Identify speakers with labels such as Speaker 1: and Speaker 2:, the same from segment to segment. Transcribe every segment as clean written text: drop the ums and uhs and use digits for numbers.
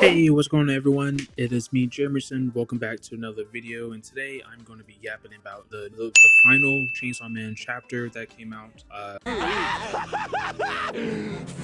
Speaker 1: Hey, what's going on everyone? It is me, Jamerson. Welcome back to another video, and today I'm going to be yapping about the final Chainsaw Man chapter that came out.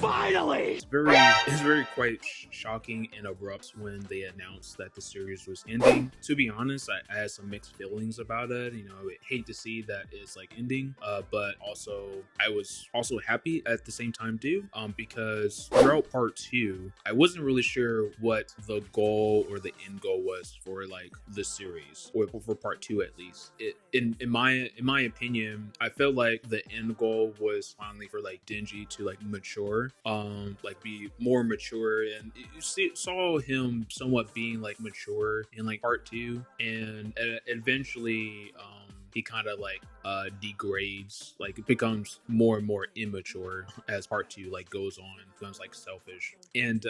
Speaker 2: Finally!
Speaker 1: It's very quite shocking and abrupt when they announced that the series was ending. To be honest, I had some mixed feelings about it. I hate to see that it's like ending, but also I was also happy at the same time too, because throughout part two, I wasn't really sure what the goal or the end goal was for like the series, or for part two at least. In my opinion, I felt like the end goal was finally for like Denji to like mature, like be more mature, and saw him somewhat being like mature in like part two, and eventually he kind of like degrades, like it becomes more and more immature as part two like goes on, becomes like selfish. And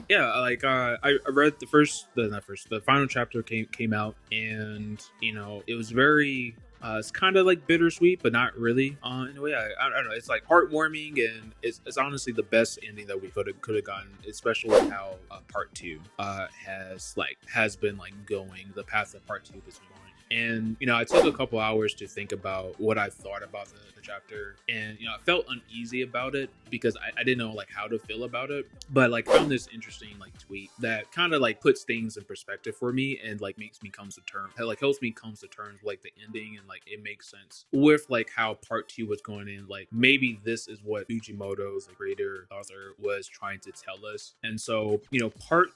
Speaker 1: yeah, like I read the final chapter came out, and it was very it's kind of like bittersweet, but not really. In a way, I don't know. It's like heartwarming, and it's honestly the best ending that we could have gotten, especially with how part two has been like going, the path that part two has been going. And I took a couple hours to think about what I thought about the chapter, and I felt uneasy about it because I didn't know like how to feel about it. But like found this interesting like tweet that kind of like puts things in perspective for me, and like makes me come to terms, like helps me come to terms with like the ending, and like it makes sense with like how part two was going in. Like maybe this is what Fujimoto's, the creator author, was trying to tell us. And so part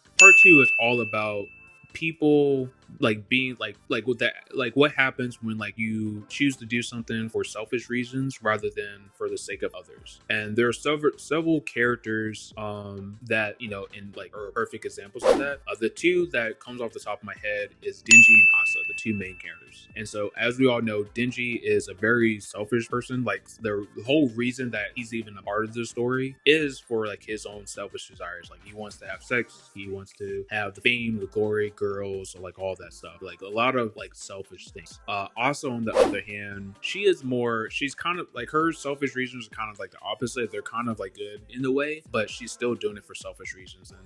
Speaker 1: two is all about people like being like with that, like what happens when like you choose to do something for selfish reasons rather than for the sake of others. And there are several characters that in like are perfect examples of that. The two that comes off the top of my head is Denji and Asa, the two main characters. And so as we all know, Denji is a very selfish person. Like the whole reason that he's even a part of the story is for like his own selfish desires. Like he wants to have sex, he wants to have the fame, the glory, girls, or like all that stuff, like a lot of like selfish things. Also, on the other hand, she's kind of like, her selfish reasons are kind of like the opposite. They're kind of like good in the way, but she's still doing it for selfish reasons. And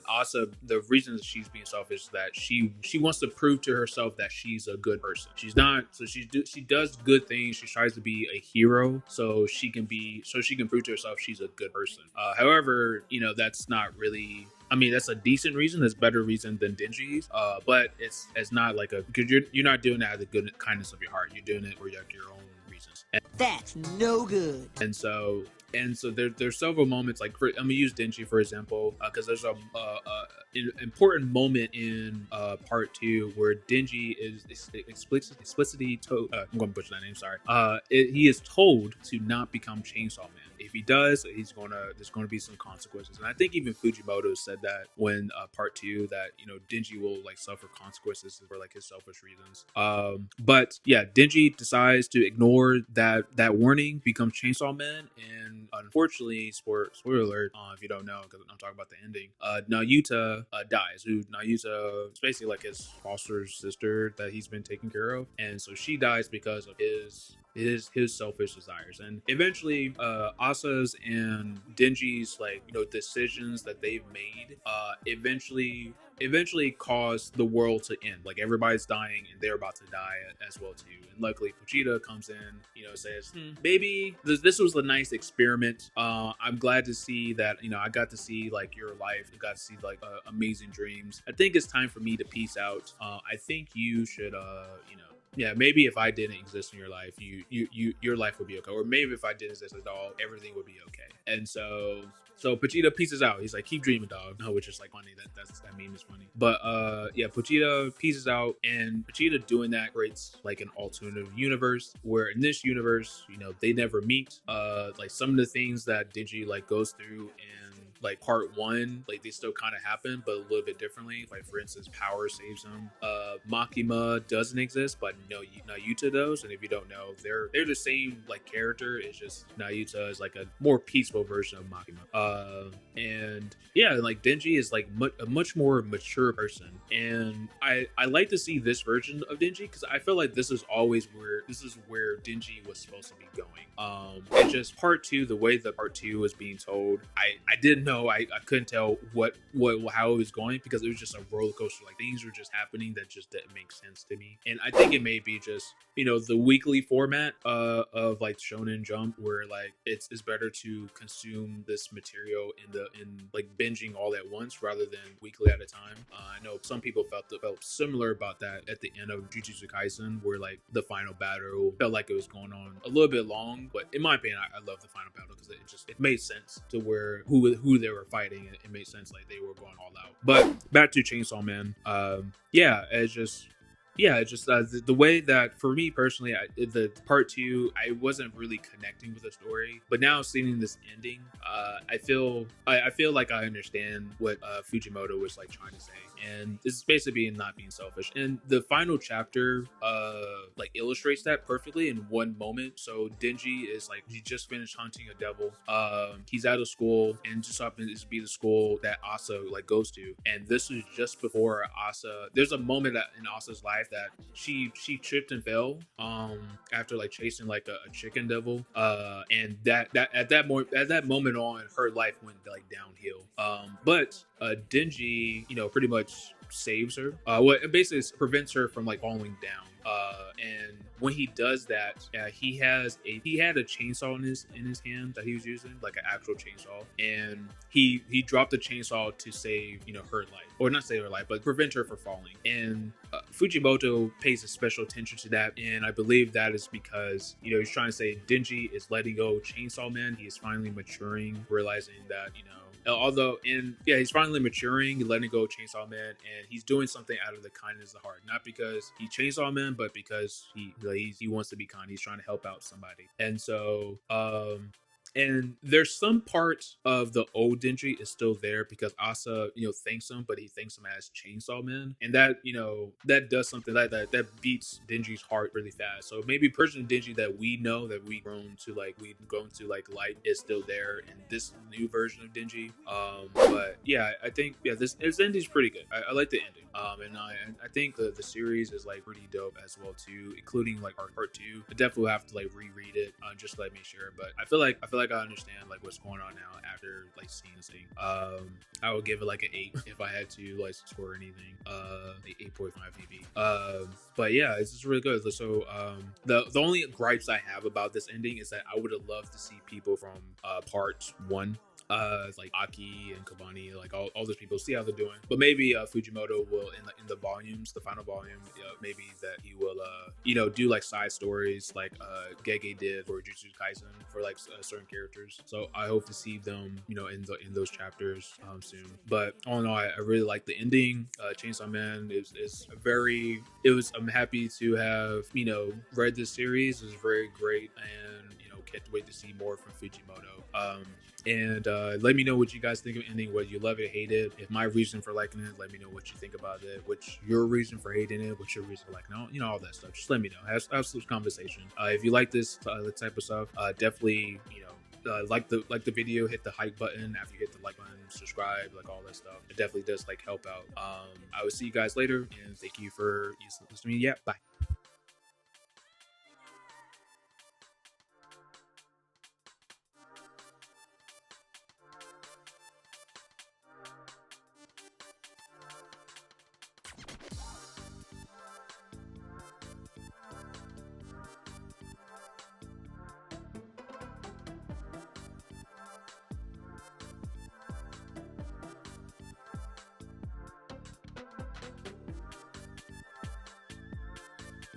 Speaker 1: Asa, the reason that she's being selfish is that she wants to prove to herself that she's a good person. She's not, so she does good things. She tries to be a hero so she can prove to herself she's a good person. However, that's not really, I mean, that's a decent reason. That's better reason than Denji's. But it's not like a, because you're not doing that out of the good kindness of your heart. You're doing it for your own reasons.
Speaker 2: That's no good.
Speaker 1: And so there's several moments, like I'm gonna use Denji for example, because there's a important moment in part two where Denji is explicitly told, I'm going to butcher that name, sorry. He is told to not become Chainsaw Man. If he does, there's going to be some consequences. And I think even Fujimoto said that when part two, that Denji will like suffer consequences for like his selfish reasons. But yeah, Denji decides to ignore that warning, becomes Chainsaw Man, and unfortunately, spoiler alert, if you don't know, because I'm talking about the ending, Nayuta dies. Nayuta is basically like his foster sister that he's been taking care of, and so she dies because of his selfish desires. And eventually Asa's and Denji's like decisions that they've made eventually cause the world to end. Like everybody's dying and they're about to die as well too. And luckily Pochita comes in, says, maybe this was a nice experiment. I'm glad to see that I got to see like your life. I got to see like amazing dreams. I think it's time for me to peace out. I think you should yeah, maybe if I didn't exist in your life, your life would be okay. Or maybe if I didn't exist at all, everything would be okay. And so Pochita pieces out. He's like, keep dreaming, dog. No, which is like funny. That meme is funny. But yeah, Pochita pieces out, and Pochita doing that creates like an alternative universe where in this universe, they never meet. Like some of the things that Denji like goes through in like part one, like they still kind of happen, but a little bit differently. Like for instance, Power saves him. Makima doesn't exist, but Nayuta does. And if you don't know, they're the same like character. It's just Nayuta is like a more peaceful version of Makima. And yeah, like Denji is like a much more mature person, and I like to see this version of Denji because I feel like this is where Denji was supposed to be going. It's just part two, the way that part two was being told, I didn't know, I couldn't tell what how it was going, because it was just a roller coaster. Like things were just happening that just didn't make sense to me. And I think it may be just, you know, the weekly format of like Shonen Jump, where like it's better to consume this material in like binging all at once rather than weekly at a time. I know some people felt similar about that at the end of Jujutsu Kaisen, where like the final battle felt like it was going on a little bit long. But in my opinion, I love the final battle because it made sense to where who they were fighting. It made sense, like they were going all out. But back to Chainsaw Man. Yeah, it's just the way that, for me personally, the part two, I wasn't really connecting with the story, but now seeing this ending, I feel like I understand what Fujimoto was like trying to say, and this is basically not being selfish. And the final chapter, like illustrates that perfectly in one moment. So Denji is like, he just finished hunting a devil. He's out of school, and just happens to be the school that Asa like goes to, and this is just before Asa. There's a moment in Asa's life that she tripped and fell after like chasing like a chicken devil, and that at that moment on, her life went like downhill. But Denji, you know, pretty much saves her. What it basically prevents her from like falling down. And when he does that, he had a chainsaw in his hand that he was using, like an actual chainsaw, and he dropped the chainsaw to save, you know, her life, or not save her life, but prevent her from falling. And Fujimoto pays a special attention to that, and I believe that is because, you know, he's trying to say Denji is letting go Chainsaw Man. He is finally maturing, realizing that, you know, he's finally maturing, letting go of Chainsaw Man, and he's doing something out of the kindness of the heart, not because he Chainsaw Man, but because he wants to be kind. He's trying to help out somebody. And so and there's some part of the old Denji is still there, because Asa, you know, thanks him, but he thanks him as Chainsaw Man, and that, you know, that does something like that beats Denji's heart really fast. So maybe person Denji that we know, that we've grown to like light, is still there in this new version of Denji. But yeah, I think this ending's pretty good. I like the ending. And I think the series is like pretty dope as well too, including like our part two. I definitely have to like reread it, just to let me sure. But I feel like I understand like what's going on now after like seeing this thing. I would give it like an 8 if I had to like score anything. Like 8.5 maybe. But yeah, it's just really good. So the only gripes I have about this ending is that I would have loved to see people from part one, like Aki and Kabani, like all those people, see how they're doing. But maybe Fujimoto will in the volumes, the final volume, maybe that he will you know, do like side stories like Gege did for Jujutsu Kaisen for like certain characters. So I hope to see them, you know, in those chapters soon. But all in all, I really like the ending. Chainsaw Man I'm happy to have, you know, read this series. It was very great, and you know, can't wait to see more from Fujimoto. And let me know what you guys think of ending, whether you love it, hate it. If my reason for liking it, let me know what you think about it. What's your reason for hating it? What's your reason for liking it? You know, all that stuff. Just let me know. Have some conversation. If you like this type of stuff, definitely, you know, like the video, hit the like button. After you hit the like button, subscribe, like all that stuff. It definitely does like help out. I will see you guys later, and thank you for listening to me. Yeah, bye.